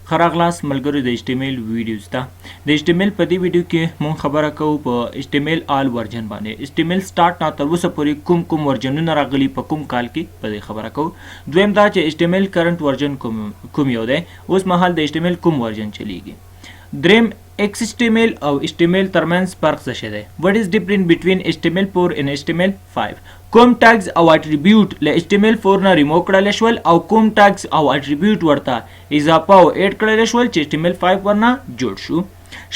خراغلاس ملګرو د HTML ویډیوز ته د HTML په دې ویډیو کې مونږ خبره کوو په HTML آل ورژن باندې. HTML سٹارټ نه تر اوسه پورې کوم ورژنونه راغلي په کوم کال کې په دې خبره کوو. دویم دا چې HTML کرنٹ ورژن کوم یو دی، اوس مهال د HTML کوم ورژن چلیږي. دریم XHTML او HTML ترمنځ فرق څه شی دی؟ what is different between HTML4 and HTML5؟ کوم ټاګز او اټریبیوټ له HTML4 نه ریموو کړل شول او کوم ټاګز او اټریبیوټ ورته اضافه او اډ کړل شول چې HTML5 ورنه جوړ شو.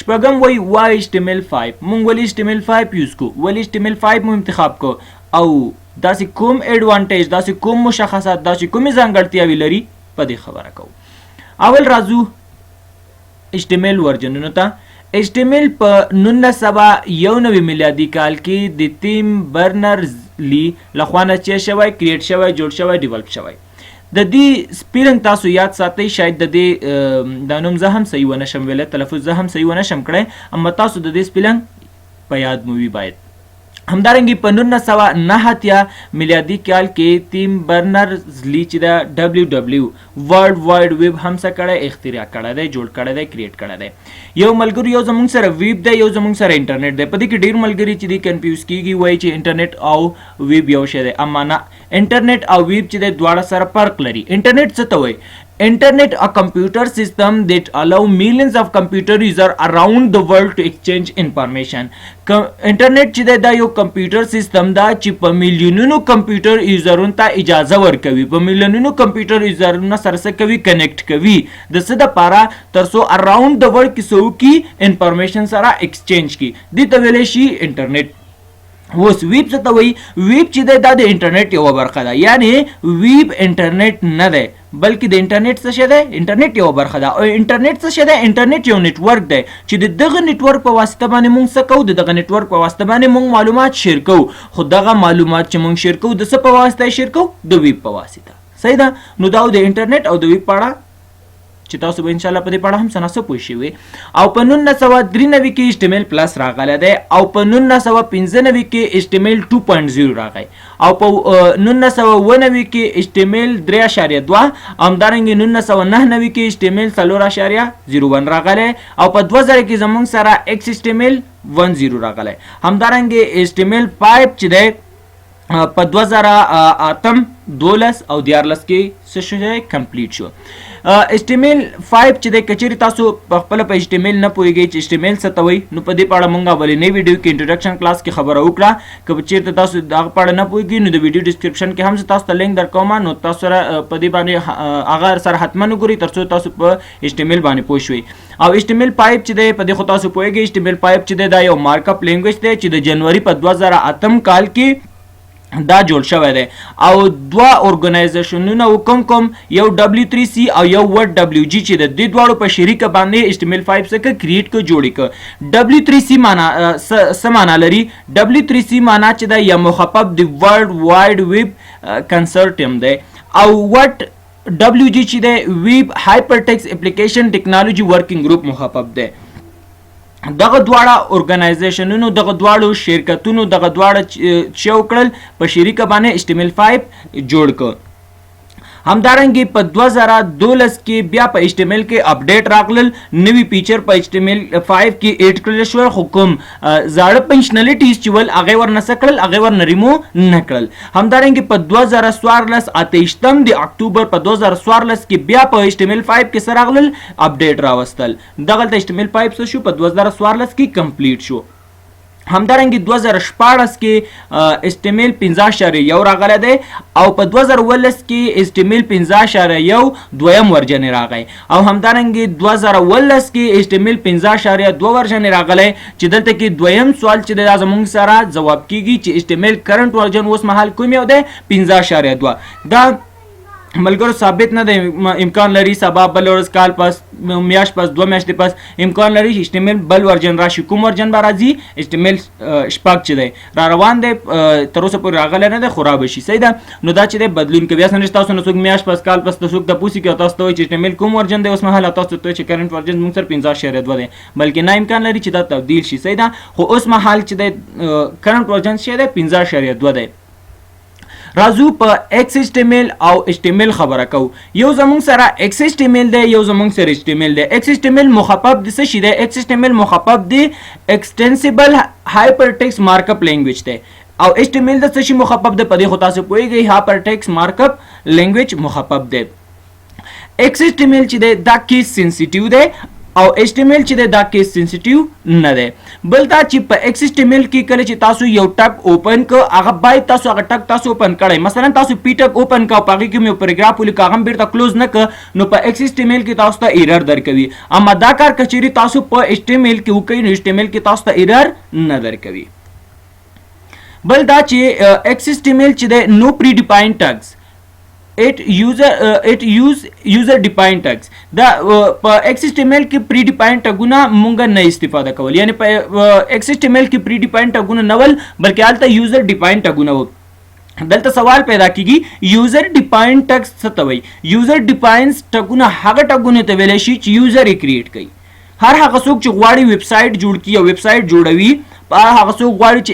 شپږم وای why HTML5؟ مونږ ولې HTML5 یوز کو، ولې HTML5 مو انتخاب کو او داسې کوم ایڈوانټیج، داسې کوم مشخصات، داسې کومې ځانګړتیاوې لري په دې خبره کوو. اول راځو HTML ورژنونو ته. HTML په 1991 میلادي کال کې د تیم برنرز لی لخوا نه چې شوی کریټ شوی جوړ شوی ډیولپ شوی. د دې سپیلنګ تاسو یاد ساتئ، شاید د دې د نوم زه هم صحیح ونه شم ویلی، تلفظ زه هم صحیح ونه شم کړی، اما تاسو د دې سپیلنګ په یاد مو وي باید. همدارنګه په 1989 میلادي کال کې تیم برنرز لی چې د WW ورلد واید ویب هم څه کړی، اختراع کړی دی، جوړ کړی دی، کریټ کړی دی. یو ملګری یو زمونږ سره ویب دی، یو زمونږ سره انټرنیټ دی. په دې کې ډیر ملګری چې دی کنفیوز کیږي، وایي چې انټرنیټ او ویب یو شی دی، اما نه، انټرنیټ او ویب چې دی دواړه سره فرق لري. انټرنیټ څه ته وایي؟ Internet, a computer system that allow millions of computer users around the world to exchange information. انټرنیټ چې دا یو کمپیوټر سیستم دا چې په میلیونونو کمپیوټر یوزرونو ته اجازه ورکوي، په میلیونونو کمپیوټر یوزرونو سره څه کوي، کنیکټ کوي د څه دپاره، ترڅو اراوند د ورلد کې څه وکړي، انفارمیشن سره ایکسچینج کړي. دې ته ویلی شي انټرنیټ. اوس ویب څه ته وایي؟ ویب چې دی دا د انټرنیټ یوه برخه ده، یعنی ویب انټرنیټ نه دی بلکې د انټرنیټ څه شی دی؟ انټرنیټ یوه برخه ده. او انټرنیټ څه شی دی؟ انټرنیټ یو نیټورک دی چې د دغه نیټورک په واسطه باندې مونږ څه کوو، د دغه نیټورک په واسطه باندې مونږ معلومات شیر کوو. خو دغه معلومات چې مونږ شیر کوو د څه په واسطه یې شیر کوو؟ د ویب په واسطه. صحیح ده؟ نو دا د انټرنیټ او د ویب په اړه چې تاسو به انشاءالله په دې په اړه هم څه نه څه پوه شوي. او په 1993 کې HTML پلس راغلی دی، او په 1995 کې HTML 2.0 راغی، او په 1999 کې HTML 3.2، همدارنګه 1999 کې HTML 4.01 راغلی، او په 2000 کې زموږ سره XHTML 1.0 راغلی. همدارنګه HTML 5 چې دی په 2008 12 او 14 کې څه شوی کمپلیټ شو. HTML 5 چې د کچېرې تاسو په خپله په HTML نه پوهېږئ چې HTML څه ته وایي، نو په دې په اړه مونږ اولنۍ ویډیو کې انټروډکشن کلاس کې خبره وکړه. که چېرته تاسو دغه په اړه نه پوهېږئ نو د ویډیو ډسکرپشن کې هم زه تاسو ته لینک درکوم، نو تاسو سره په دې باندې هغه سره حتما وګورئ ترڅو تاسو په HTML باندې پوه شوئ. او HTML 5 چې دی په دې خو تاسو پوهېږئ، HTML 5 چې دی دا یو مارک اپ لینګویج دی چې د جنوري په 2008 کال کې دا جوړ شوی دی. او دوه ارګنایزیشنونه کوم یو W3C او یو WG چې د دې دواړو په شریکه باندې HTML 5 څخه کریټ کو جوړی کو. W3C معنا څه معنا لري؟ W3C معنا چې دا یو مخفف د ورلد واید ویب کنسورټیم دی، او WG چې دی ویب هایپرټیکس اپلیکیشن ټیکنالوژي ورکینګ ګروپ مخفف دی. دغه دواړه ارګنایزیشنونو، دغه دواړو شرکتونو، دغه دواړه چې وکړل په شریکه باندې HTML 5 جوړ کړ. همدارنګه په 2012 کې بیا په HTML کې اپډیټ راغلل، نوی فیچر په HTML 5 کې اډ کړل شو، خو کوم زاړه فنکشنالیټیز چې ول هغه ورنه څه کړل، هغه ورنه ریمو نه کړل. همدارنګه په 2014 د اکتوبر په 2014 کې بیا په HTML 5 کې سره راغلل اپډیټ راوستل. دغه HTML 5 څه شو؟ په 2014 کې کمپلیټ شو. همدارنګه 2014 کې HTML 5.1 راغلی دی، او په 2019 کې HTML 5.1 دویم ورژن راغی، او همدارنګه 2019 کې HTML 5.2 ورژن راغلی چې دلته کې دویم سوال چې دا زموږ سره ځواب کیږي چې HTML کرنٹ ورژن اوس مهال کوم یو دی؟ 5.2. دا ملګرو ثابت نه دی، امکان لري سبا بل ورځ کال پس میاشت پس 2 میاشتې پس امکان لري چې HTML بل ورژن راشي. کوم ورژن به راځي؟ HTML 6 چې دی را روان دی، تر اوسه پورې راغلی نه دی، خو را به شي. صحیح ده؟ نو دا چې دی بدلون کوي. اصلا تاسو نه څوک میاشت پس کال پس څوک د پوسي کې تاسو ته وایي چې HTML کوم ورژن دی اوس مهال، تاسو ته چې کرنٹ ورژن موږ سره 5.2 دی، بلکې نه امکان لري چې دا تبدیل شي. صحیح ده؟ خو اوس مهال چې دی کرنٹ ورژن شي دی 5.2 دی. راځو په XHTML او HTML خبره کوو. یو زمونږ سره XHTML دی، یو زمونږ سره HTML دی. XHTML مخفف د څه شي دی؟ XHTML مخفف دی Extensible Hypertext Markup Language دی او HTML د څه شي مخفف دی؟ په دې خو تاسو پوهیږئ Hypertext Markup Language مخفف دی. XHTML چې دی دا کیس سنسیټیو دی او HTML چې دا کیس سنسیټیو نه دی. بل دا چې په XHTML کې کله چې تاسو یو ټګ اوپن کو هغه باید تاسو هغه ټګ تاسو اوپن کړئ. مثلا تاسو پی ټګ اوپن کا په هغه کې یو پیراګراف ولیکه هغه بیرته کلوز نه ک نو په XHTML کې تاسو ته ایرر درکوي. اما دا کار کچېری تاسو په HTML کې وکړئ نو HTML کې تاسو ته ایرر نه درکوي. بل دا چې XHTML چې دی نو پری ډیفاینډ ټګز it use user defined tags دا په XHTML کې پری ډیفاینډ ټګونه مونږ نه استفاده کول، یعنی په XHTML کې پری ډیفاینډ ټګونه نه ول بلکې هلته یوزر ډیفاینډ ټګونه وو. دلته سوال پیدا کیږي یوزر ډیفاینډ ټګز څه ته وایي؟ یوزر ډیفاینډ ټګونه هغه ټګونه ته ویلی شي چې یوزر یې کریټ کوي. هر هغه څوک چې غواړي ویب سایټ جوړ کړي او ویب سایټ جوړوي هغه څوک غواړي چې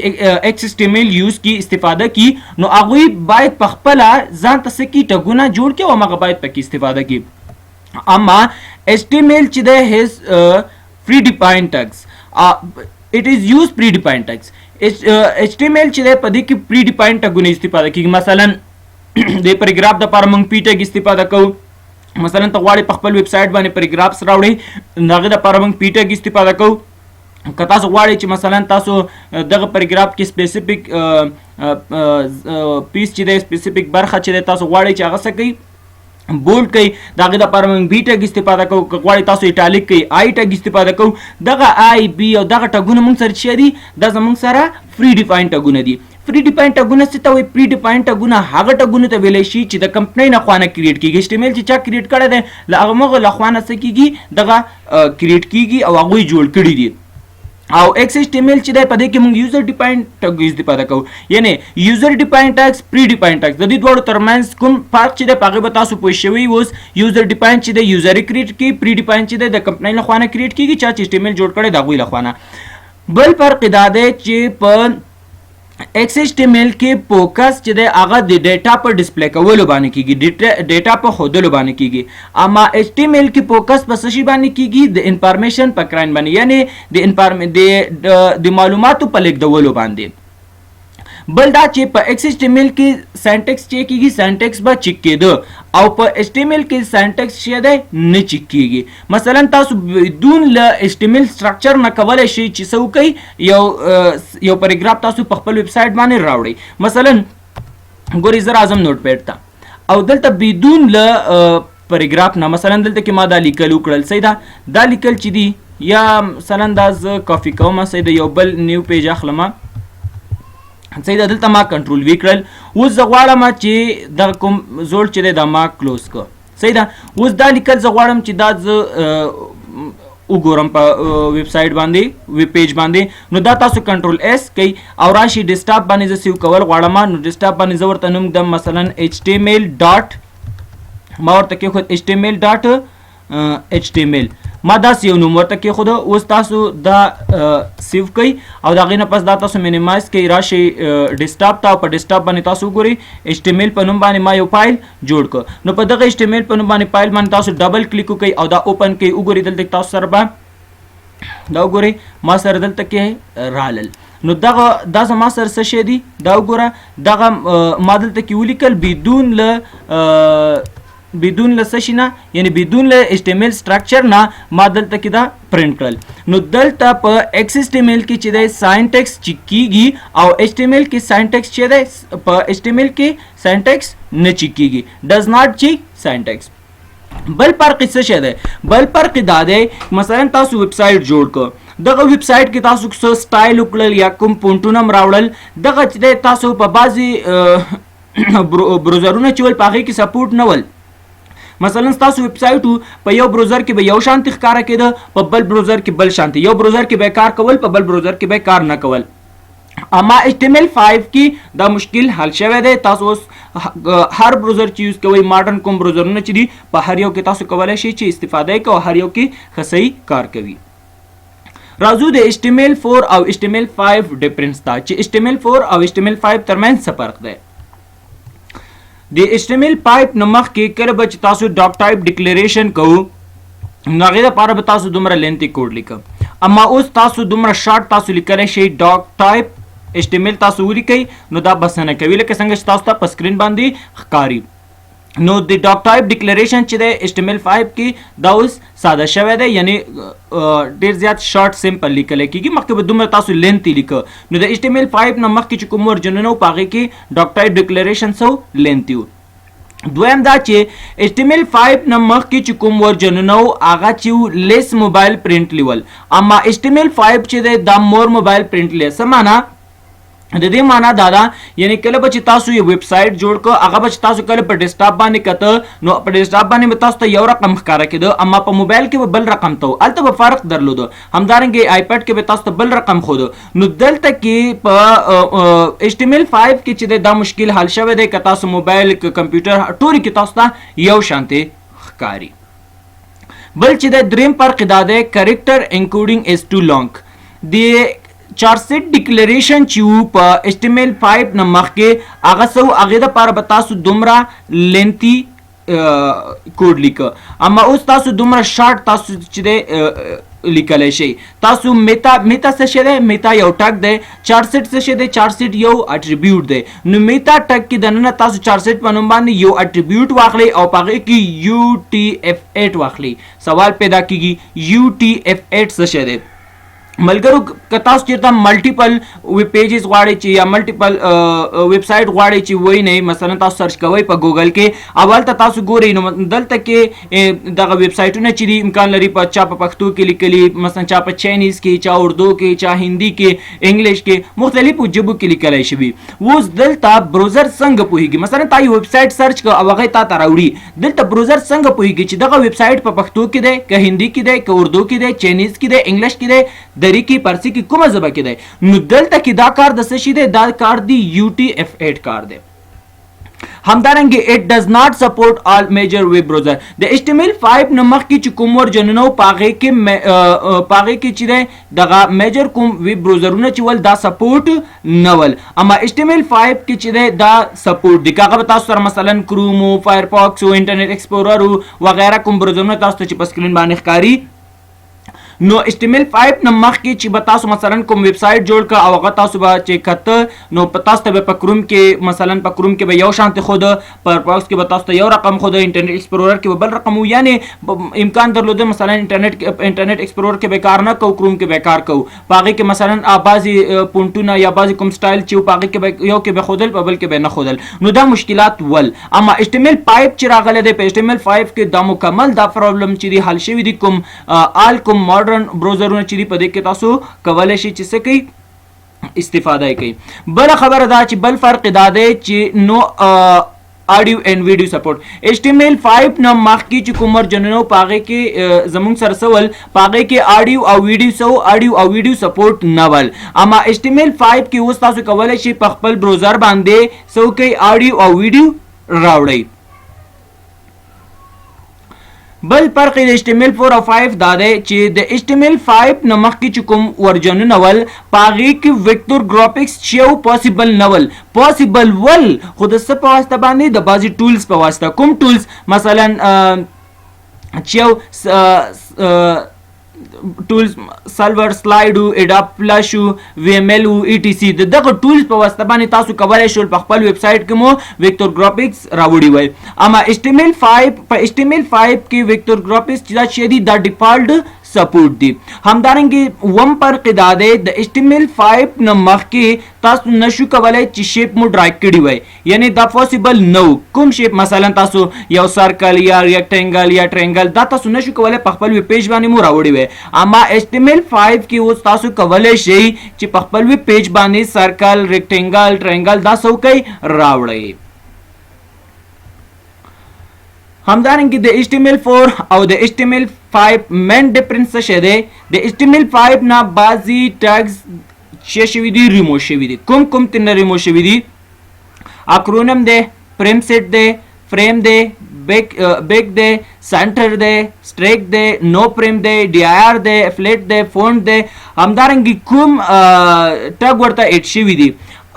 XHTML یوز کی استفاده کی نو هغوی باید په خپله ځان ته څه کي ټګونه جوړ کړي او هغه باید پکې استفاده کړي. اما HTML چې دی هیز پری ډیفاینډ ټګز it is use predefined tags. HTML چې دی په دې کې پری ډیفاینډ ټګونه استفاده کیږي. مثلا د پیراګراف دپاره موږ پی ټګ استفاده کوو. مثلا ته غواړې په خپل ویب سایټ باندې پیراګرافس راوړئ نو هغې دپاره موږ پی ټګ استفاده کوو. که تاسو غواړئ چې مثلا تاسو دغه پیراګراف کې سپیسیفیک پیس چې دی سپیسیفیک برخه چې دی تاسو غواړئ چې هغه څه کوي بولډ کوي د هغې دپاره موږ بي ټګ استفاده کوو. که غواړئ تاسو ایټالیک کوئ آی ټګ استفاده کوو. دغه آی بي او دغه ټګونه موږ سره چې دي دا زموږ سره فری ډیفاینډ ټګونه دي. فری ډیفاینډ ټګونه څه ته وایي؟ فری ډیفاینډ ټګونه هغه ټګونو ته ویلی شي چې د کمپنۍ نه خوا نه کریټ کېږي. HTML چې چا کریټ کړی دی له هغه له خوا نه څه کېږي دغه کریټ کېږي او هغوی جوړ کړي دي. او XHTML چې دی په دې کې موږ یوزر ډیفاینډ ټګ استفاده کوو، یعنی یوزر ډیفاینډ ټګز پری ډیفاینډ ټګز د دې دواړو ترمنځ کوم فرق چې دی په هغې به تاسو پوه شوي اوس. یوزر ډیفاینډ چې دی یوزر یې کریټ کوي، پری ډیفاینډ چې دی د کمپنۍ له خوا نه کریټ کېږي چا چې HTML جوړ کړی د هغوی له خوا نه. بل فرق دا دی چې په XHTML کې فوکس چې دی هغه د ډیټا په ډسپلی کولو باندې کیږي، ډیټا په ښودلو باندې کیږي. اما HTML کې فوکس په څه شي باندې کیږي؟ د انفارمیشن په کراین باندې، یعنی د معلوماتو په لیږدولو باندې. بل دا چې په XHTML کې سینټیکس چیک کیږي، سینټیکس به چیک کېده او په HTML کې سینټیکس چې دی نه چیک کیږي. مثلا تاسو بدون له HTML سټرکچر نه کولی شئ چې څه وکئ یو پیراګراف تاسو په خپل ویب سایټ باندې راوړئ. مثلا ګورئ زه راځم نوټ پیډ ته او دلته بدون له پیراګراف نه مثلا دلته کې ما دا لیکل وکړل صحیح ده. دا لیکل چې دی یا مثلا دا زه کافي کوم صحیح ده یو بل نیو پیج اخلم صحیح ده. دلته ما کنټرول وی کړل. اوس زه غواړم چې دغه کوم زوړ چې دی دا ما کلوز کړ صحیح ده. اوس دا لیکل زه غواړم چې دا زه وګورم په ویب سایټ باندې ویب پیج باندې نو دا تاسو کنټرول اس کوئ او راشي ډیسکټاپ باندې زه سیو کول غواړم نو ډیسکټاپ باندې زه ورته نوم ږدم مثلا HTML ډاټ ما ورته کېښود HTML ډاټ HTML ما داسې یو نوم ورته کېښوده. اوس تاسو دا سیو کوئ او د هغې نه پس دا تاسو مینیمایز کوئ راشئ ډیسکټاپ ته او په ډیسکټاپ باندې تاسو وګورئ HTML په نوم باندې ما یو فایل جوړ کړ. نو په دغه HTML په نوم باندې فایل باندې تاسو ډبل کلیک وکئ او دا اوپن کړئ. وګورئ دلته تاسو سره به دا وګورئ ما سره دلته کې رالل. نو دا زما سره څه شی دی دا وګوره دغه ما دلته کې ولیکل بدون له څه شي نه یعنی بدون له HTML سټرکچر نه ما دلته کې دا پرنټ کړل. نو دلته په XHTML کې چې دی ساینټیکس چیک کیږي او HTML کې ساینټیکس چې دی په HTML کې ساینټیکس نه چیک کیږي ډز ناٹ چیک ساینټیکس. بل فرق څه شی دی؟ بل فرق دا دی مثلا تاسو ویب سایټ جوړ کړ دغه ویب سایټ کې تاسو څه سټایل وکړل یا کوم فونټونه هم راوړل دغه چې دی تاسو په بعضې بروزرونه چې ول په هغې کې سپورټ نه ول. مثلا تاسو ویب سایټ په یو بروزر کې به یو شانتي ښکاره کېده په بل بروزر کې بل شانتي، یو بروزر کې به کار کول په بل بروزر کې به کار نه کول. اما HTML5 کې دا مشکل حل شوی دی. تاسو اوس هر بروزر چې یوز کوئ ماډرن کوم بروزرونه چې دي په هر یو کې تاسو کولی شئ چې استفاده یې کوئ او هر یو کې ښه صحیح کار کوي. راځو د HTML4 او HTML5 ډیفرنس دا چې HTML4 او HTML5 ترمنځ څه فرق دی. د HTML5 نمخ کې کله به چې تاسو ډاک ټایپ ډیکلیریشن کوو نو هغه لپاره به تاسو دومره لینتي کوډ لیکم، اما اوس تاسو دومره شارټ تاسو لیکلی شئ ډاک ټایپ HTML تاسو ولیکئ نو دا بسنه کوي لکه څنګه چې تاسو ته په سکرین باندې ښکاري. نو د ډاک ټایپ ډیکلیریشن چې دی HTML5 کې دا اوس ساده شوی دی، یعنی ډیر زیات شارټ سمپل لیکل کېږي. مخکې به دومره تاسو لینتي لیکه، نو د HTML5 نه مخکې چې کوم ورژنونه و په هغې کې ډاک ټایپ ډیکلیریشن سو لینتي و. دویم دا چې HTML5 نه مخکې چې کوم ورژنونه و هغه چې و لیس موبایل پرنټ لیول، اما HTML5 چې دی دا مور موبایل پرنټ لیول. څه معنا؟ د دې معنا دا ده یعنی کله به چې تاسو یو ویب سایټ جوړ کړو هغه به چې تاسو کله په ډیسکټاپ باندې کته نو په ډیسکټاپ باندې به تاسو ته یو رقم ښکاره کېده، اما په موبایل کې به بل رقم ته و، هلته به فرق درلوده. همدارنګه آیپیډ کې به تاسو ته بل رقم ښوده. نو دلته کې په HTML5 کې چې دا مشکل حل شوی دی که تاسو موبایل که کمپیوټر ټولې کې تاسو ته یو شانتې ښکاري. بل چې د دریم فرق دا دی کریکټر انکوډینګ از ټو لانګ. د چارسیټ ډیکلیریشن چې وو په HTML5 نه مخکې هغه څه و هغې دپاره به تاسو دومره لینتي کوډ لیکه، اما اوس تاسو دومره شارټ تاسو چې دی لیکلی شئ. تاسو میتا څه شی دی؟ میتا یو ټک دی. چارسیټ څه شی دی؟ چارسیټ یو اټریبیوټ دی. نو میتا ټک کې دننه تاسو چارسیټ په نوم باندې یو اټریبیوټ واخلئ او په هغې کې UTF-8 واخلئ. سوال پیدا کېږي UTF-8 څه شی دی؟ ملګرو که تاسو چېرته ملټیپل ویب پیجز غواړئ چې یا ملټیپل ویب سایټ غواړئ چې وینئ، مثلا تاسو سرچ کوئ په ګوګل کې او هلته تاسو ګورئ نو دلته کې دغه ویب سایټونه چې دي امکان لري چا په پښتو کې لیکلي، مثلا چا په چاینیز کې، چا اردو کې، چا هندي کې، انګلیش کې، مختلفو ژبو کې لیکلی شوي. اوس دلته بروزر څنګه پوهېږي؟ مثلا تا یو ویب سایټ سرچ کړه او هغه تا ته راوړي، دلته بروزر څنګه پوهېږي چې دغه ویب سایټ په پښتو کې دی که هندي کې دی که اردو کې دی چاینیز کې دی انګلیش کې دی دری کې پارسي کې کومه ژبه کې دی؟ نو دلته کې دا کار د څه شي دی؟ دا کار دی UTF-8 کار دی. همدارنګه it does not support all major web browser. د HTML5 نه مخکې چې کوم ورژنونه و په هغې کې چې دی دغه میجر کوم ویب بروزرونه چې ول دا سپورټ نه ول، اما HTML5 کې چې دی دا سپورټ دی. که هغه به تاسو سره مثلا کروم و فایرفاکس و انټرنیټ ایکسپلورر و وغیره کوم بروزرونه تاسو ته چې په سکرین باندې ښکاري، نو HTML5 نه مخکې چې به تاسو مثلا کوم ویب سایټ جوړ کړه او هغه تاسو به چې کته نو په تاسو ته به په کروم کې مثلا په کروم کې به یو شانتې ښوده، په فایرفاکس کې به تاسو ته یو رقم ښوده، انټرنیټ ایکسپلورر کې به بل رقم و، یعنې امکان درلوده مثلا انټرنیټ ایکسپلورر کې به کار نه کوو کروم کې به کار کوو، په هغې کې مثلا بعضې پونټونه یا بعضې کوم سټایل چې و په هغې کې به یو کې به ښودل په بل کې به نه ښودل، نو دا مشکلات ول. اما HTML5 چې راغلی دی په HTML5 کې دا مکمل دا پرابلم چې دی حل شوي دي. کوم کوم ماډرن بروزرونه چې دي په دې کې تاسو کولی شئ چې څه کوي استفاده یې کوي. بله خبره دا چې بل فرق دا دی چې نو آډیو اینڈ ویډیو سپورټ. HTML5 نه مخکې چې کوم ورژنونه په هغې کې زموږ سره څه ول په هغې کې آډیو او ویډیو سپورټ نه ول، اما HTML5 کې اوس تاسو کولی شئ په خپل بروزر باندې څه وکئ آډیو او ویډیو راوړئ. بل فرق د HTML4 او 5 دا دی چې د HTML5 نه مخکې چې کوم ورژنونه ول په هغې کې ویکتور ګرافیکس چې یو پاسیبل نه ول، پاسیبل ول خو د څه په واسطه باندې د بعضې ټولز په واسطه. کوم ټولز؟ مثلا چې یو ټولز سلور سلایډ و اډاپ فلش و VML و ETC دغه ټولز په واسطه باندې تاسو کولی شول په خپل ویب سایټ کې مو ویکتور ګرافیکس راوړي وای. اما HTML5 کې ویکتور ګرافیکس چې دا شی دی دا ډیفالټ سپورټ دی. همدارنګه وم فرق دا دی د HTML5 نه مخکې تاسو نشو کولی چې شیپ مو ډرا کړي وای، یعنی دا پاسیبل نو. کوم شیپ؟ مثلا تاسو یو سرکل یا ریکټنګل یا ټرینګل دا تاسو نشو کولی په خپل ویب پیج باندې مو راوړي وای، اما HTML5 کې اوس تاسو کولی شئ چې په خپل ویب پیج باندې سرکل ریکټنګل ټرینګل دا څه وکئ راوړئ. همدارنګه د HTML4 او د HTML5 مین ډیفرنس څه شی دی؟ د HTML5 نه بعضې ټیګز څه شوي دي؟ ریموو شوي دي. کوم ترنه ریموو شوي دي؟ اکرونیم دی، فریم سیټ دی، فریم دی، بیک دی، سینټر دی، سټریک دی، نو فریم دی، DIR دی، فلیټ دی، فونټ دی. همدارنګه کوم ټګ ورته ایډ شوي دي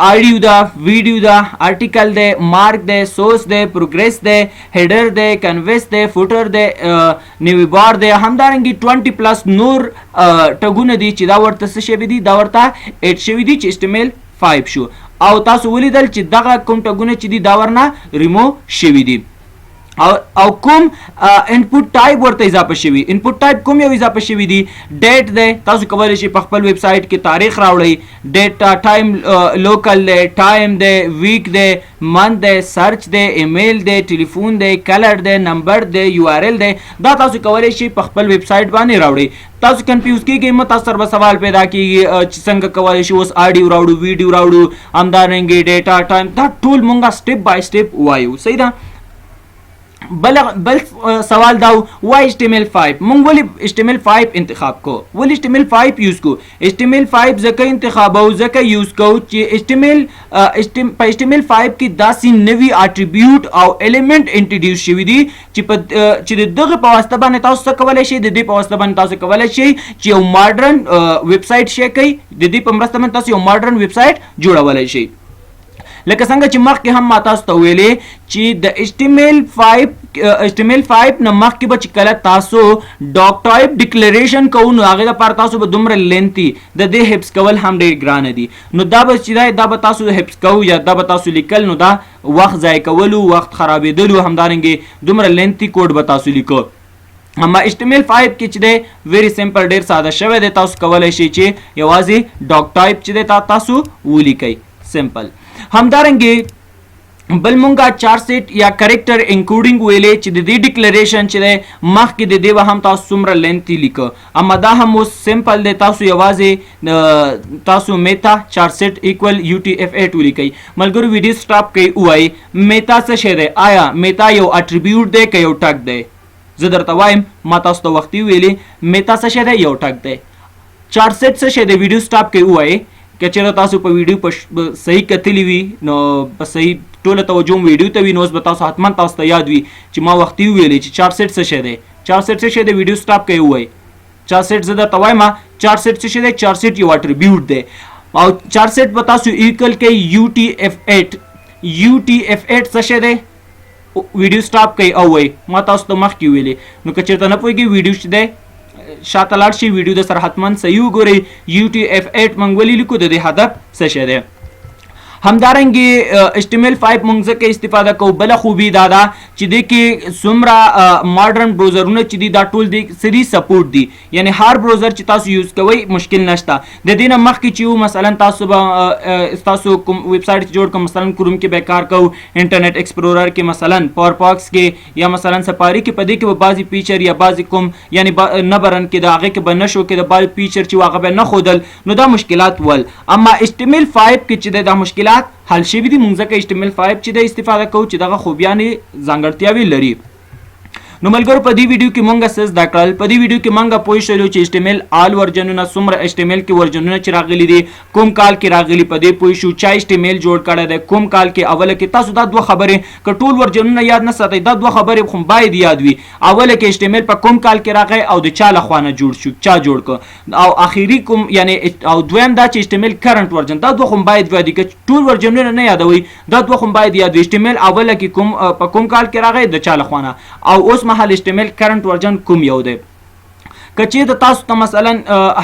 آډیو ده، ویډیو ده، آرټیکل ده، مارک ده، سورس ده، پروګریس ده، هیډر ده، کنویس ده، فوټر ده، نیوی بار ده، همدارنګه 20 پلس نور ټګونه دي چې دا ورته څه شوي دي، دا ورته اډ شوي دي چې HTML5 شو. او تاسو ولیدل چې دغه کوم ټګونه چې دي دا ورنه ریمو شوي دي. او کوم انپوټ ټایپ ورته اضافه شوی، انپوټ ټایپ کوم یو اضافه شوی دی، ډیټ دی، تاسو کولی شئ په خپل ویب سایټ کې تاریخ راوړئ، ډیټ ټایم لوکل دی، ټایم دی، ویک دی، منث دی، سرچ دی، ایمیل دی، ټلیفون دی، کلر دی، نمبر دی، URL دی، دا تاسو کولی شئ په خپل ویب سایټ باندې راوړئ. تاسو کنفیوز کیږئ مه، تاسو سره به سوال پیدا کیږي چې څنګه کولی شو اوس آډیو راوړو، ویډیو راوړو، همدارنګې ډیټا ټایم، دا ټول مونږه سټیپ بای سټیپ وایو. صحیح ده. بل سوال دا وای HTML5 مونږ ولې HTML5 انتخاب کو، ولې HTML5 یوز کو؟ HTML5 ځکه انتخابو ځکه یوز کو چې په HTML5 کې داسې نوي اټریبیوټ او الیمنٹ انټروډیوس شوي دي چې دغه په واسطه باندې تاسو څه کولی شئ، د دې په واسطه باندې تاسو کولی شئ چې یو ماډرن ویب سایټ شی کوي، د دې په مرسته باندې تاسو یو ماډرن ویب سایټ جوړولی شئ. لکه څنګه چې مخکې هم ما تاسو ته ویلې چې د HTML5 نه مخکې به چې کله تاسو ډاک ټایپ ډیکلریشن کوو نو هغې لپاره تاسو به دومره لینتي د دې حفظ کول هم ډېر ګرانه دي. نو دا به چې دا به تاسو حفظ کوو یا دا به تاسو لیکل، نو دا وخت ضایع کولو، وخت خرابېدلو، همدارنګې دومره لینتي کوډ به تاسو لیکو. اما HTML5 کې چې دی ویری سمپل، ډېر ساده شوی دی، تاسو کولی شئ چې یوازې ډاک ټایپ چې دی تاسو ولیکئ، سمپل. همدارنګه بل مونږه چار سیټ یا کریکټر انکوډینګ ویلې چې د دې ډیکلریشن چې دی مخکې د دې به هم تاسو څومره لینتي لیکه، اما دا هم اوس سمپل دی، تاسو یوازې تاسو میتا چار سیټ ایکول UTF-8 ولیکئ. ملګرو ویډیو سټاپ کوي، ووایي میتا څه شی دی، آیا میتا یو اټریبیوټ دی که یو ټګ دی؟ زه درته وایم، ما تاسو ته وختي ویلې میتا څه شی دی، یو ټګ دی. چار سیټ څه شی دی؟ ویډیو سټاپ کوي، ووایي که چېرته تاسو په ویډیو په صحیح کتلی وي نو په صحیح ټوله توجه مو ویډیو ته وي، نو اوس به تاسو حتما تاسو ته یاد وي چې ما وختي وویلې چې چار سیټ څه شی دی. چار سیټ څه شی دی؟ ویډیو سټاپ کوي، ووایي چار سیټ زه درته وایم چار سیټ څه شی دی؟ چار سیټ یو اټریبیوټ دی او چار سیټ به تاسو ایکول کوي UTF-8. UTF-8 څه شی دی؟ ویډیو سټاپ کوي او وایي ما تاسو ته مخکې ویلې. نو که چېرته نه پوهېږئ ویډیو چې دی شاته لاړ شي، ویډیو د سره حتما صحیح وګورئ. UTF-8 موږ ولې لیکو، د دې هدف څه شی دی. همدارنګه HTML5 موږ ځکه استفاده کوو، بله خوبي دا ده چې دې کې څومره ماډرن بروزرونه چې دي دا ټول د سری سپورټ دي، یعنی هر بروزر چې تاسو یوز کوئ مشکل نشته. د دې نه مخکې چې مثلا تاسو به تاسو کوم ویب سایټ جوړ کوم، مثلا کروم کې به کار کوو، انټرنیټ ایکسپلورر کې مثلا فایرفاکس کې یا مثلا سفاری کې، په دې کې به بعضې فیچر یا بعضې کوم یعنی نه برن کې د هغې کې به نه شو کې د بعضې فیچر چې هغه به نه ښودل، نو دا مشکلات ول. اما HTML5 کې چې دا مشکلات حل شوي دي، مونږ ځکه HTML5 چې د استفاده کوو چې دغه خوبیانې ځانګړتیاوې لري. نو ملګرو په دې ویډیو کې مونږ څه زده کړل، په دې ویډیو کې مونږ پوه شولو چې HTML آل ورژنونه څومره HTML کې ورژنونه چې راغلي دي، کوم کال کې راغلي، په دې پوه شو چا HTML جوړ کړی دی، کوم کال کې. اوله کې تاسو دا دوه خبرې که ټول ورژنونه یاد نه ساتئ، دا دوه خبرې خو باید یاد وي. اوله کې HTML په کوم کال کې راغی او د چا لخوا نه جوړ شو، چا جوړ کړ، او اخیری کوم یعنی او دویم دا چې HTML کرنٹ ورژن، دا دوه خو باید یاد وي. که ټول ورژنونه نه یادوي، دا دوه خو باید یاد وي. HTML اوله کې کوم په کوم کال کې راغی، د چا لخوا نه، او اوس مهال HTML کرنٹ ورژن کوم یو دی. که چېرته تاسو ته مثلا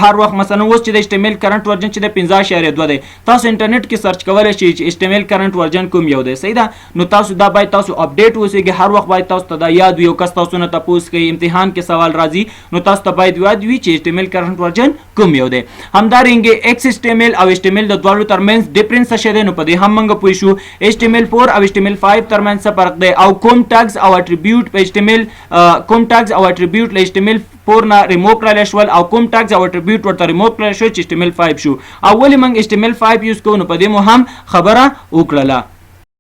هر وخت مثلا اوس چې د HTML کرنٹ ورژن چې د 15.2 دی، تاسو انټرنیټ کې سرچ کولی شئ چې HTML کرنٹ ورژن کوم یو دی. صحیح ده. نو تاسو دا باید تاسو اپډیټ اوسئ، هر وخت باید تاسو ته دا یاد وي. یو کس تاسو نه تپوس کوي، امتحان کې سوال راځي، نو تاسو ته باید یاد وي چې HTML کرنٹ ورژن کوم یو دی. همدارنګه XHTML او HTML د دواړو ترمنځ ډیفرنس څه شی دی، نو په دې هم موږ پوه شو. HTML4 او HTML5 ترمنځ څه فرق دی، او کوم ټاګز او اټریبیوټ په HTML کوم ټاګز او اټریبیوټ له HTML4 نه ریموو کړلی شول، او کوم ټاګز او اټریبیوټ ورته ریموو کړلی شول چې HTML5 شو. او ولې موږ HTML5 یوز کوو، نو په دې مو هم خبره وکړله.